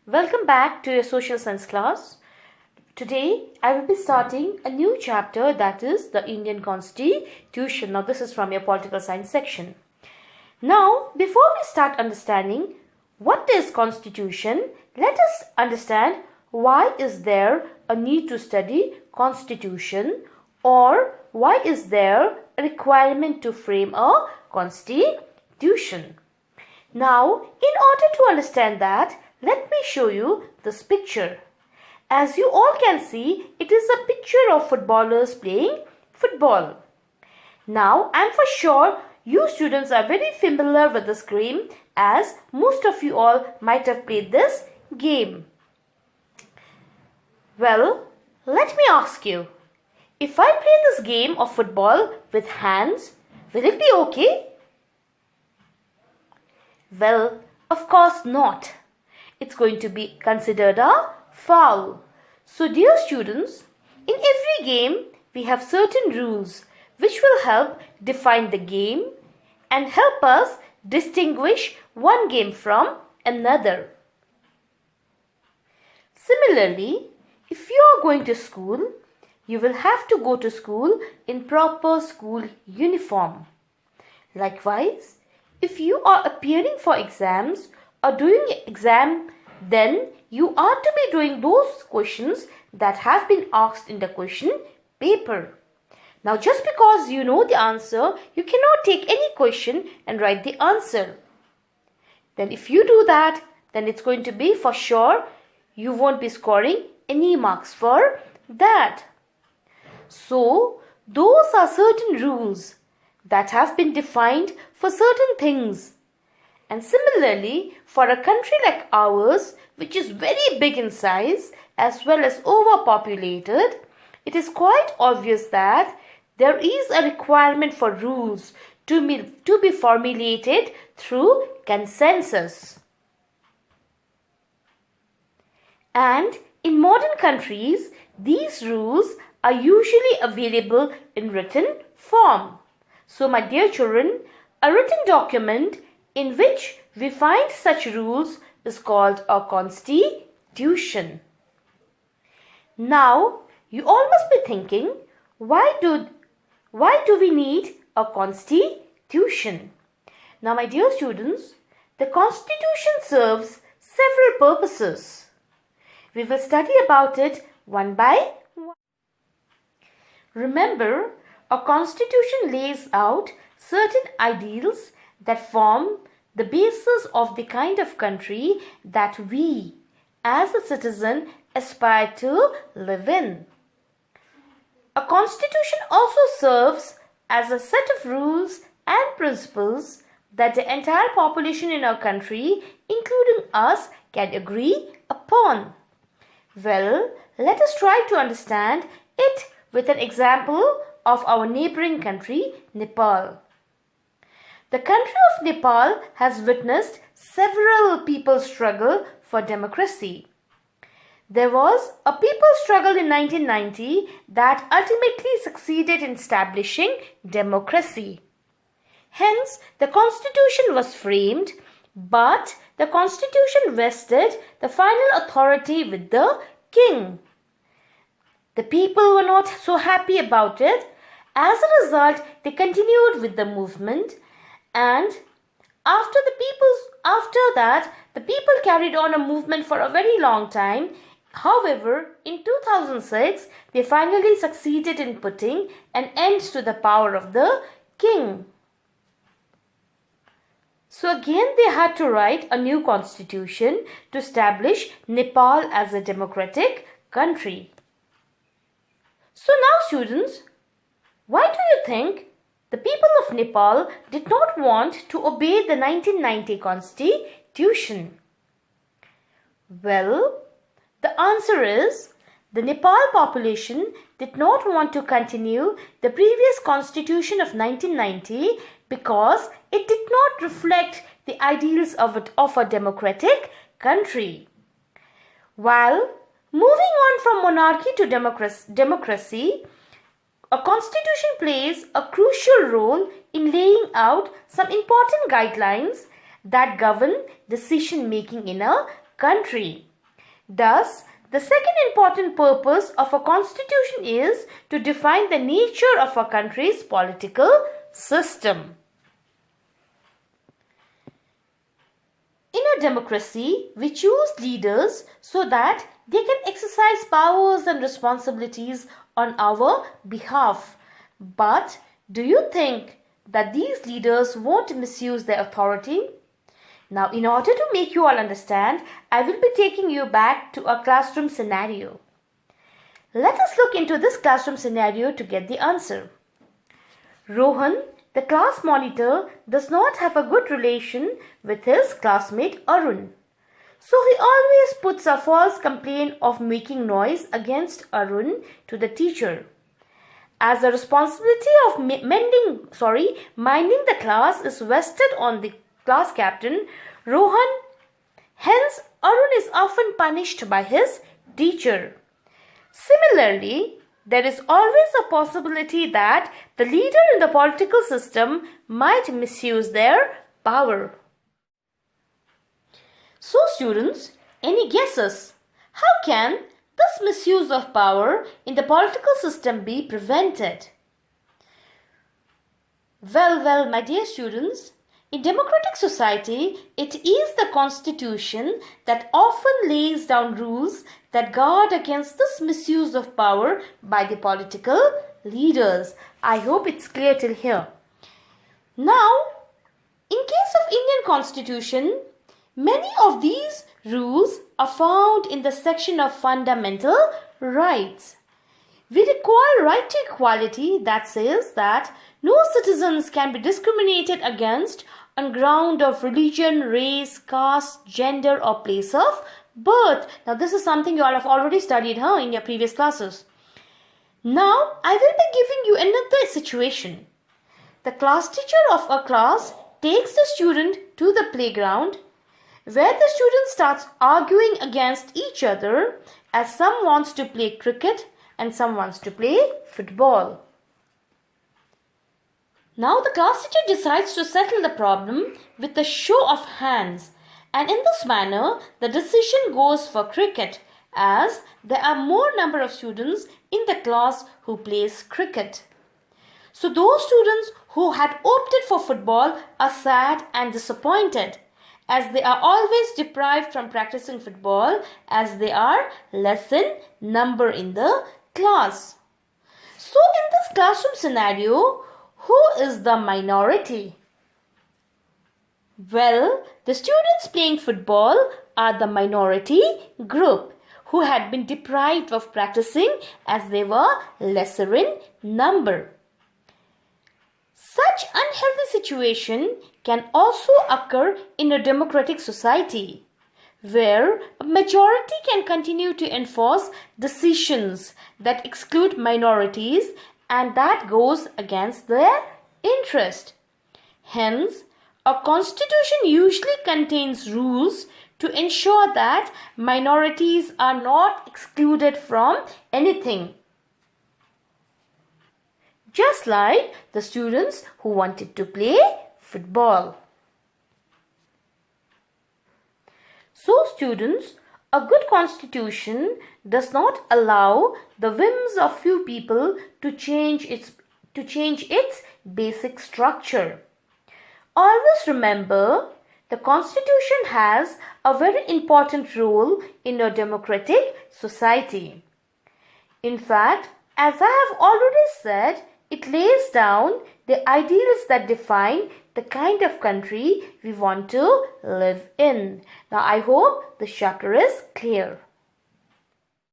Welcome back to your social science class. Today I will be starting a new chapter, that is the Indian Constitution. Now this is from your political science section. Now before we start understanding what is Constitution, let us understand why is there a need to study Constitution, or why is there a requirement to frame a Constitution. Now in order to understand that, let me show you this picture. As you all can see, it is a picture of footballers playing football. Now, I am for sure you students are very familiar with this game, as most of you all might have played this game. Well, let me ask you, if I play this game of football with hands, will it be okay? Well, of course not. It's going to be considered a foul. So dear students, in every game we have certain rules which will help define the game and help us distinguish one game from another. Similarly, if you are going to school, you will have to go to school in proper school uniform. Likewise, if you are appearing for exams or doing exam, then you are to be doing those questions that have been asked in the question paper. Now just because you know the answer, you cannot take any question and write the answer. Then if you do that, then it's going to be for sure you won't be scoring any marks for that. So those are certain rules that have been defined for certain things. And similarly, for a country like ours, which is very big in size as well as overpopulated, it is quite obvious that there is a requirement for rules to be formulated through consensus. And in modern countries, these rules are usually available in written form. So my dear children, a written document in which we find such rules is called a constitution. Now, you all must be thinking, why do we need a constitution? Now, my dear students, the constitution serves several purposes. We will study about it one by one. Remember, a constitution lays out certain ideals that form the basis of the kind of country that we as a citizen aspire to live in. A constitution also serves as a set of rules and principles that the entire population in our country, including us, can agree upon. Well, let us try to understand it with an example of our neighboring country, Nepal. The country of Nepal has witnessed several people's struggle for democracy. There was a people's struggle in 1990 that ultimately succeeded in establishing democracy. Hence, the constitution was framed, but the constitution vested the final authority with the king. The people were not so happy about it. As a result, they continued with the movement. And after that, the people carried on a movement for a very long time. However, in 2006, they finally succeeded in putting an end to the power of the king. So again, they had to write a new constitution to establish Nepal as a democratic country. So now students, why do you think the people of Nepal did not want to obey the 1990 constitution? Well, the answer is the Nepal population did not want to continue the previous constitution of 1990 because it did not reflect the ideals of a democratic country. While moving on from monarchy to democracy, a constitution plays a crucial role in laying out some important guidelines that govern decision making in a country. Thus, the second important purpose of a constitution is to define the nature of a country's political system. In a democracy, we choose leaders so that they can exercise powers and responsibilities on our behalf. But do you think that these leaders won't misuse their authority? Now, in order to make you all understand, I will be taking you back to a classroom scenario. Let us look into this classroom scenario to get the answer. Rohan, the class monitor, does not have a good relation with his classmate Arun. So he always puts a false complaint of making noise against Arun to the teacher. As the responsibility of minding the class is vested on the class captain, Rohan, hence Arun is often punished by his teacher. Similarly, there is always a possibility that the leader in the political system might misuse their power. So students, any guesses? How can this misuse of power in the political system be prevented? Well, my dear students, in democratic society, it is the constitution that often lays down rules that guard against this misuse of power by the political leaders. I hope it's clear till here. Now, in case of Indian constitution, many of these rules are found in the section of fundamental rights. We require right to equality that says that no citizens can be discriminated against on ground of religion, race, caste, gender or place of birth. Now this is something you all have already studied in your previous classes. Now I will be giving you another situation. The class teacher of a class takes the student to the playground where the student starts arguing against each other as some wants to play cricket and some wants to play football. Now the class teacher decides to settle the problem with a show of hands, and in this manner the decision goes for cricket as there are more number of students in the class who plays cricket. So those students who had opted for football are sad and disappointed as they are always deprived from practicing football as they are less in number in the class. So in this classroom scenario, who is the minority? Well, the students playing football are the minority group who had been deprived of practicing as they were lesser in number. Such unhealthy situation can also occur in a democratic society where a majority can continue to enforce decisions that exclude minorities and that goes against their interest. Hence, a constitution usually contains rules to ensure that minorities are not excluded from anything. Just like the students who wanted to play football. So students, a good constitution does not allow the whims of few people to change its basic structure. Always remember, the constitution has a very important role in a democratic society. In fact, as I have already said, it lays down the ideals that define the kind of country we want to live in. Now, I hope this chapter is clear.